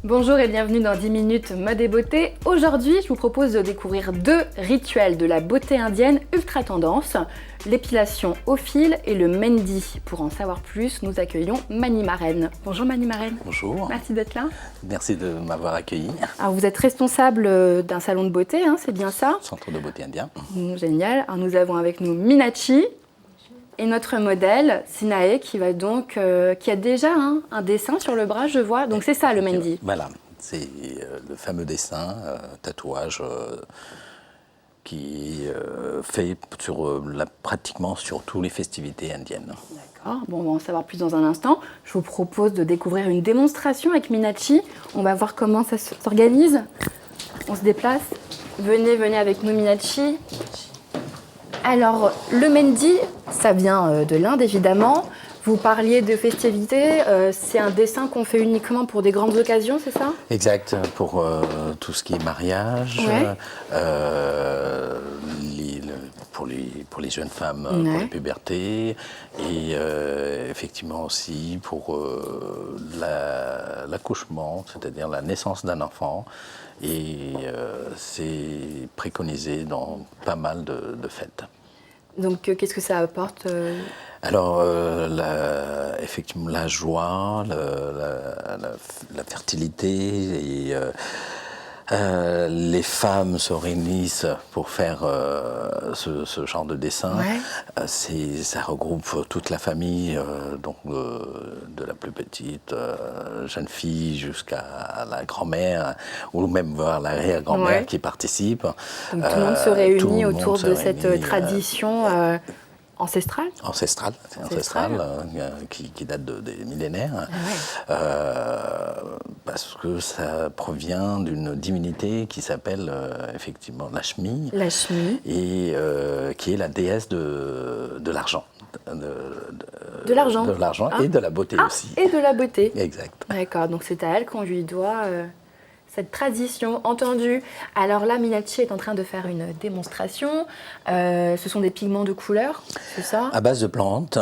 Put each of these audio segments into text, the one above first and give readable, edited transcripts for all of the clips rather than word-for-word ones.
Bonjour et bienvenue dans 10 minutes mode et beauté. Aujourd'hui, je vous propose de découvrir 2 rituels de la beauté indienne ultra tendance, l'épilation au fil et le Mendi. Pour en savoir plus, nous accueillons Mani Marraine. Bonjour Mani Marraine. Bonjour. Merci d'être là. Merci de m'avoir accueilli. Alors vous êtes responsable d'un salon de beauté, c'est bien ça? Centre de beauté indien. Génial. Alors, nous avons avec nous Minachi. Et notre modèle, Sinae, qui a déjà un dessin sur le bras, je vois. Donc c'est ça le Mendi. Voilà, c'est le fameux dessin, tatouage qui est fait pratiquement sur toutes les festivités indiennes. D'accord, bon, on va en savoir plus dans un instant. Je vous propose de découvrir une démonstration avec Minachi. On va voir comment ça s'organise. On se déplace. Venez avec nous Minachi. Alors, le Mendi, ça vient de l'Inde, évidemment. Vous parliez de festivités, c'est un dessin qu'on fait uniquement pour des grandes occasions, c'est ça? Exact, pour tout ce qui est mariage, ouais. pour les jeunes femmes, ouais. pour la puberté, et effectivement aussi pour l'accouchement, c'est-à-dire la naissance d'un enfant. Et c'est préconisé dans pas mal de fêtes. Donc, qu'est-ce que ça apporte Alors, effectivement, la joie, la fertilité, et les femmes se réunissent pour faire ce genre de dessin. ouais. Ça regroupe toute la famille, donc de la plus petite jeune fille jusqu'à la grand-mère, ou même voir l'arrière-grand-mère ouais. qui participe. Donc, tout le monde se réunit autour de cette tradition ancestrale. Ancestrale, qui date des millénaires, parce que ça provient d'une divinité qui s'appelle effectivement Lakshmi, et qui est la déesse de l'argent. De l'argent. De l'argent et de la beauté aussi. Et de la beauté. Exact. D'accord, donc c'est à elle qu'on lui doit cette tradition, entendu. Alors là, Minachi est en train de faire une démonstration. Ce sont des pigments de couleur, c'est ça? À base de plantes.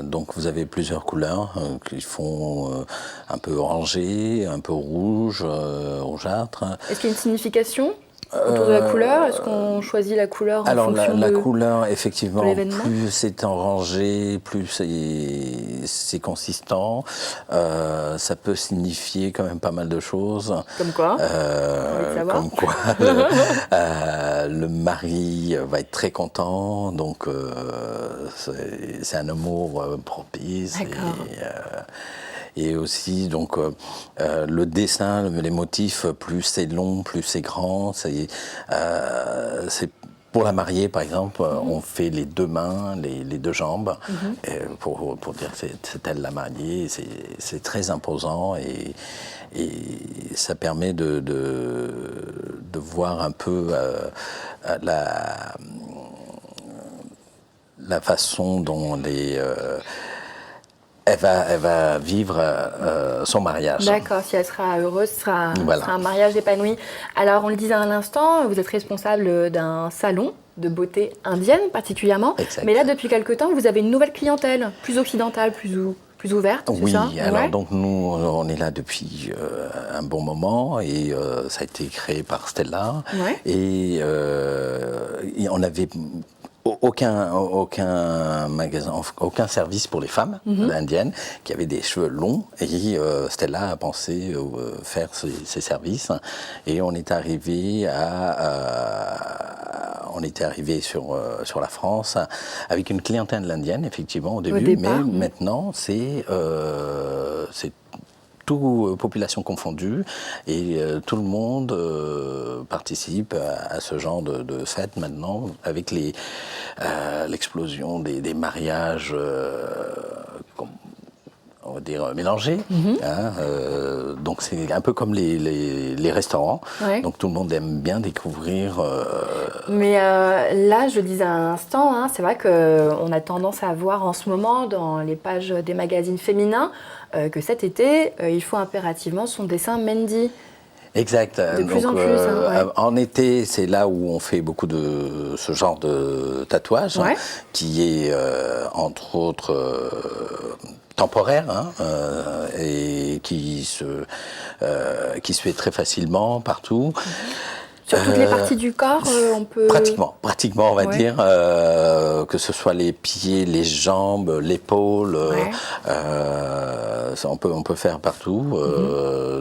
Donc vous avez plusieurs couleurs qui font un peu orangé, un peu rouge, rougeâtre. Est-ce qu'il y a une signification autour de la couleur? Est-ce qu'on choisit la couleur en fonction la couleur, effectivement, plus c'est orangé, plus c'est consistant. Ça peut signifier quand même pas mal de choses. Comme quoi Comme quoi le mari va être très content, donc c'est un amour propice. Et aussi, donc, le dessin, les motifs, plus c'est long, plus c'est grand. C'est pour la mariée, par exemple, on fait les 2 mains, les 2 jambes, pour dire que c'est elle la mariée. C'est très imposant et ça permet de voir un peu la façon dont elle va vivre son mariage. D'accord, si elle sera heureuse, ce sera un mariage épanoui. Alors, on le disait à l'instant, vous êtes responsable d'un salon de beauté indienne particulièrement. Exact. Mais là, depuis quelque temps, vous avez une nouvelle clientèle, plus occidentale, plus ouverte, oui, c'est ça? Alors donc nous, on est là depuis un bon moment, et ça a été créé par Stella. Et on avait aucun magasin, aucun service pour les femmes indiennes qui avaient des cheveux longs, et Stella a pensé faire ces services, et on est arrivé sur la France avec une clientèle indienne, effectivement, au début, mais maintenant c'est toute population confondue, et tout le monde participe à ce genre de fête maintenant, avec l'explosion des mariages on va dire mélangés. Donc c'est un peu comme les restaurants. Donc tout le monde aime bien découvrir. Mais là, je le disais à l'instant, c'est vrai qu'on a tendance à voir en ce moment dans les pages des magazines féminins que cet été, il faut impérativement son dessin Mendi. Exact. De plus en plus. Ouais. En été, c'est là où on fait beaucoup de ce genre de tatouage, Ouais. qui est entre autres temporaire et qui se fait très facilement partout. Sur toutes les parties du corps, on peut... Pratiquement, on va dire, que ce soit les pieds, les jambes, l'épaule, on peut faire partout.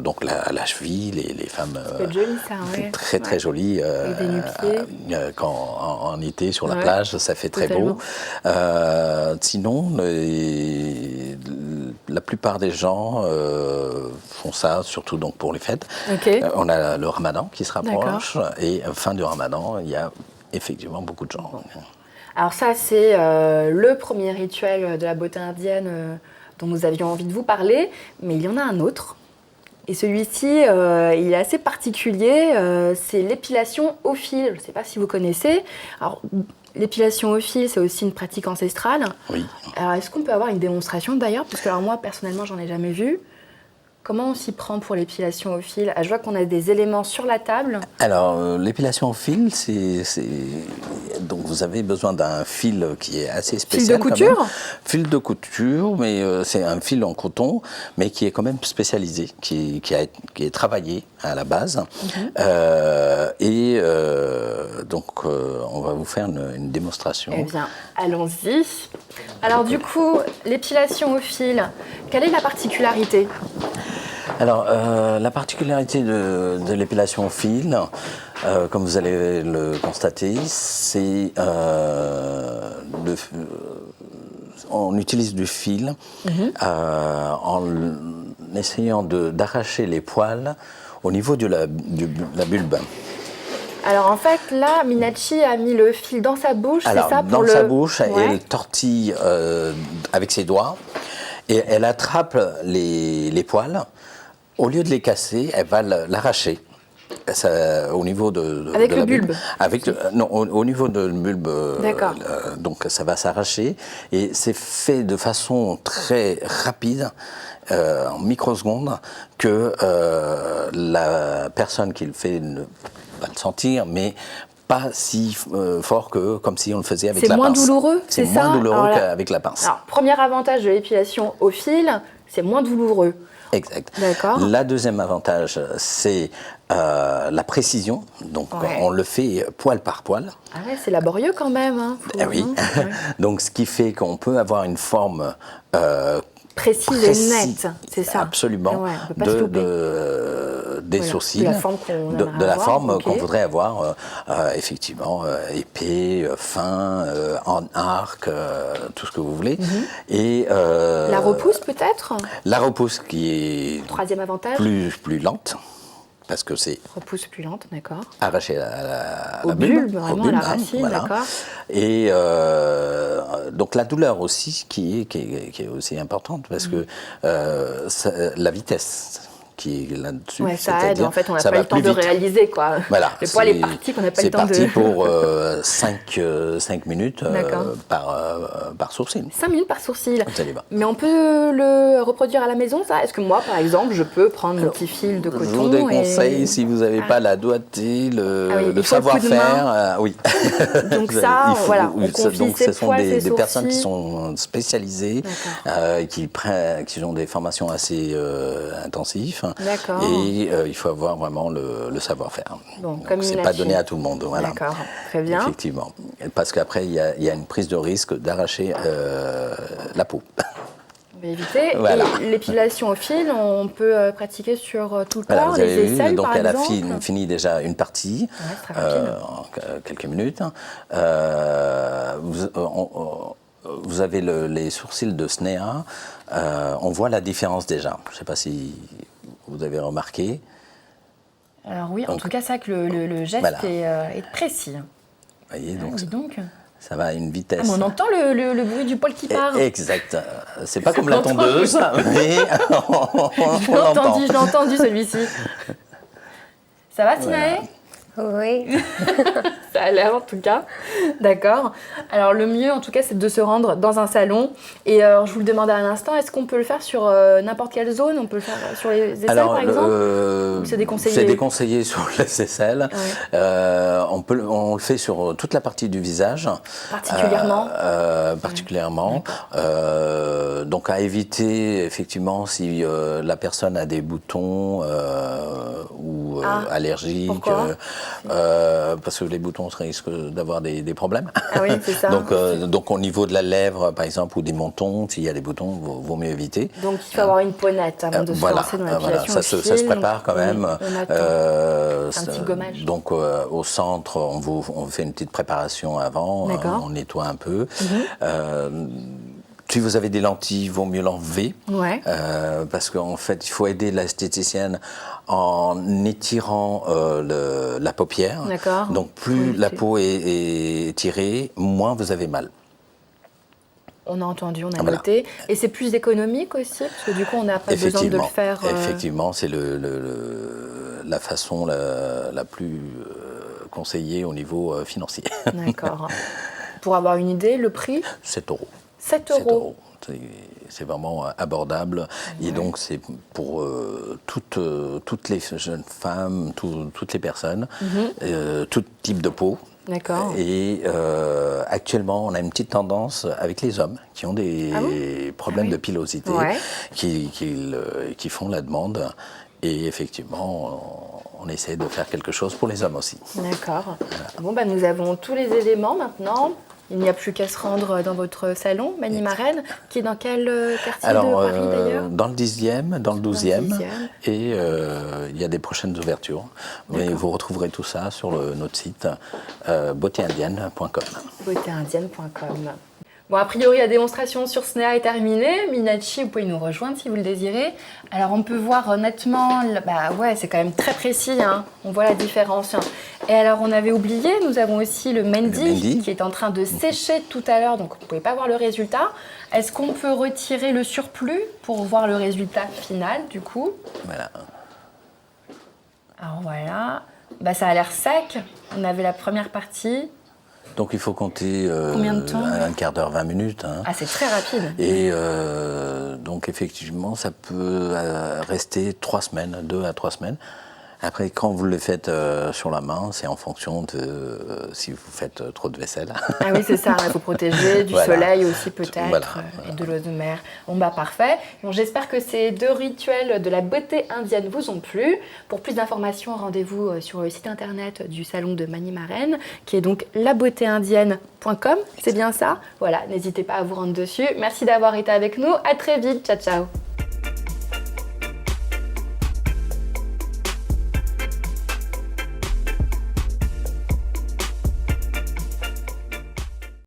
Donc la cheville, les femmes... C'est joli ça, ouais. Très très joli. Avec des nu-pieds. En été sur la plage, ça fait très beau. Sinon, la plupart des gens font ça, surtout donc pour les fêtes. Okay. On a le Ramadan qui se rapproche. Et fin du Ramadan, il y a effectivement beaucoup de gens. Alors ça, c'est le premier rituel de la beauté indienne dont nous avions envie de vous parler, mais il y en a un autre. Et celui-ci, il est assez particulier, c'est l'épilation au fil. Je ne sais pas si vous connaissez. Alors, l'épilation au fil, c'est aussi une pratique ancestrale. Oui. Alors, est-ce qu'on peut avoir une démonstration d'ailleurs? Parce que alors, moi, personnellement, j'en ai jamais vu. Comment on s'y prend pour l'épilation au fil? Je vois qu'on a des éléments sur la table. Alors, l'épilation au fil, donc vous avez besoin d'un fil qui est assez spécial. Fil de couture? Fil de couture, mais c'est un fil en coton, mais qui est quand même spécialisé, qui est travaillé à la base. Donc, on va vous faire une démonstration. Eh bien, allons-y. Alors du coup, l'épilation au fil, quelle est la particularité? Alors, la particularité de l'épilation au fil, comme vous allez le constater, c'est on utilise du fil en essayant d'arracher les poils au niveau de la bulbe. Alors en fait, là, Minachi a mis le fil dans sa bouche, c'est ça pour dans sa bouche, elle tortille avec ses doigts et elle attrape les poils. Au lieu de les casser, elle va l'arracher. Au niveau avec de le la bulbe. Non, au niveau de le bulbe. D'accord. Donc ça va s'arracher et c'est fait de façon très rapide, en microsecondes, que la personne qui le fait ne va le sentir, mais pas si fort que comme si on le faisait avec la pince. C'est moins douloureux, c'est ça? C'est moins douloureux qu'avec la pince. Alors, premier avantage de l'épilation au fil, c'est moins douloureux. Exact. D'accord. La deuxième avantage, c'est la précision. Donc, on le fait poil par poil. Ah ouais, c'est laborieux quand même. Hein. Oui. Donc, ce qui fait qu'on peut avoir une forme précise et nette, c'est ça. Absolument. Ouais, on peut pas se louper. Des sourcils, de la forme qu'on voudrait avoir, effectivement, épais, fin, en arc, tout ce que vous voulez. Et la repousse peut-être? La repousse qui est troisième avantage, plus lente. Parce que c'est repousse plus lente, d'accord. Arraché à la bulbe, vraiment à la racine, voilà. D'accord. Et donc la douleur aussi qui est aussi importante parce que la vitesse qui est là-dessus. Ouais, ça aide, en fait, on n'a pas eu le temps de réaliser, quoi. Voilà. Le poil est parti, qu'on n'a pas eu le temps de... C'est parti pour 5 minutes par sourcil. 5 minutes par sourcil. Absolument. Mais on peut le reproduire à la maison, ça? Est-ce que moi, par exemple, je peux prendre mon petit fil de coton? Je vous déconseille, si vous n'avez pas la doigté, le savoir-faire, oui. Donc ça, voilà, on confie ses poils, ses sourcils. Des personnes qui sont spécialisées, qui ont des formations assez intensives. D'accord. Et il faut avoir vraiment le savoir-faire. Bon, c'est pas donné à tout le monde. Voilà. D'accord, très bien. Effectivement. Parce qu'après, il y a une prise de risque d'arracher la peau. On va éviter. Voilà. Et l'épilation au fil, on peut pratiquer sur tout le corps, les aisselles, donc par elle exemple. a fini déjà une partie en quelques minutes. Vous avez les sourcils de Sneha. On voit la différence déjà. Je ne sais pas si vous avez remarqué. Alors oui, en tout cas, ça que le geste est précis. Vous voyez, donc ça va à une vitesse. Ah, mais on entend le bruit du poil qui part. Exact. C'est pas comme la tondeuse, mais je l'ai entendu celui-ci. Ça va, Sinae? Oui. Ça a l'air en tout cas. D'accord. Alors le mieux en tout cas c'est de se rendre dans un salon. Et je vous le demandais à l'instant, est-ce qu'on peut le faire sur n'importe quelle zone? On peut le faire sur les aisselles par exemple? Ou c'est déconseillé? C'est déconseillé sur les aisselles. Ouais. On le fait sur toute la partie du visage. Particulièrement particulièrement. Donc à éviter effectivement si la personne a des boutons ou allergiques. Parce que les boutons risquent d'avoir des problèmes. Ah oui, c'est ça. donc au niveau de la lèvre, par exemple, ou des mentons, s'il y a des boutons, vaut mieux éviter. Donc il faut avoir une peau nette avant de se lancer dans l'épilation. Ça se prépare quand même. Un petit gommage. Donc au centre, on fait une petite préparation avant, on nettoie un peu. Si vous avez des lentilles, il vaut mieux l'enlever. Ouais. Parce qu'en fait, il faut aider l'esthéticienne en étirant la paupière. D'accord. Donc plus la peau est étirée, moins vous avez mal. On a entendu, on a noté. Et c'est plus économique aussi, parce que du coup, on n'a pas besoin de le faire. Effectivement, c'est la façon la plus conseillée au niveau financier. D'accord. Pour avoir une idée, le prix? 7 €. 7 €. C'est vraiment abordable. Ouais. Et donc, c'est pour toutes les jeunes femmes, toutes les personnes, tout type de peau. D'accord. Et actuellement, on a une petite tendance avec les hommes qui ont des problèmes de pilosité, qui font la demande. Et effectivement, on essaie de faire quelque chose pour les hommes aussi. D'accord. Voilà. Bon, nous avons tous les éléments maintenant. Il n'y a plus qu'à se rendre dans votre salon, Magny-Marraine, qui est dans quel quartier de Paris d'ailleurs? Dans le 10e, dans le 12e. Et il y a des prochaines ouvertures. Mais vous retrouverez tout ça sur notre site beautéindienne.com. Beautéindienne.com. Bon, a priori, la démonstration sur SNEA est terminée. Minachi, vous pouvez nous rejoindre si vous le désirez. Alors, on peut voir nettement, c'est quand même très précis, hein. On voit la différence. Et alors, on avait oublié, nous avons aussi le Mendi qui est en train de sécher tout à l'heure, donc vous ne pouvez pas voir le résultat. Est-ce qu'on peut retirer le surplus pour voir le résultat final, du coup? Voilà. Alors, voilà. Ça a l'air sec. On avait la première partie. Donc il faut compter combien de temps? Un quart d'heure, 20 minutes. Hein. Ah, c'est très rapide. Et donc effectivement, ça peut rester 3 semaines, 2 à 3 semaines. Après, quand vous le faites sur la main, c'est en fonction de si vous faites trop de vaisselle. Ah oui, c'est ça, il faut protéger du soleil aussi peut-être, et de l'eau de mer. Bon, parfait. Bon, j'espère que ces 2 rituels de la beauté indienne vous ont plu. Pour plus d'informations, rendez-vous sur le site internet du salon de Magny-Marraine, qui est donc labeautéindienne.com, c'est bien ça? Voilà, n'hésitez pas à vous rendre dessus. Merci d'avoir été avec nous, à très vite, ciao ciao.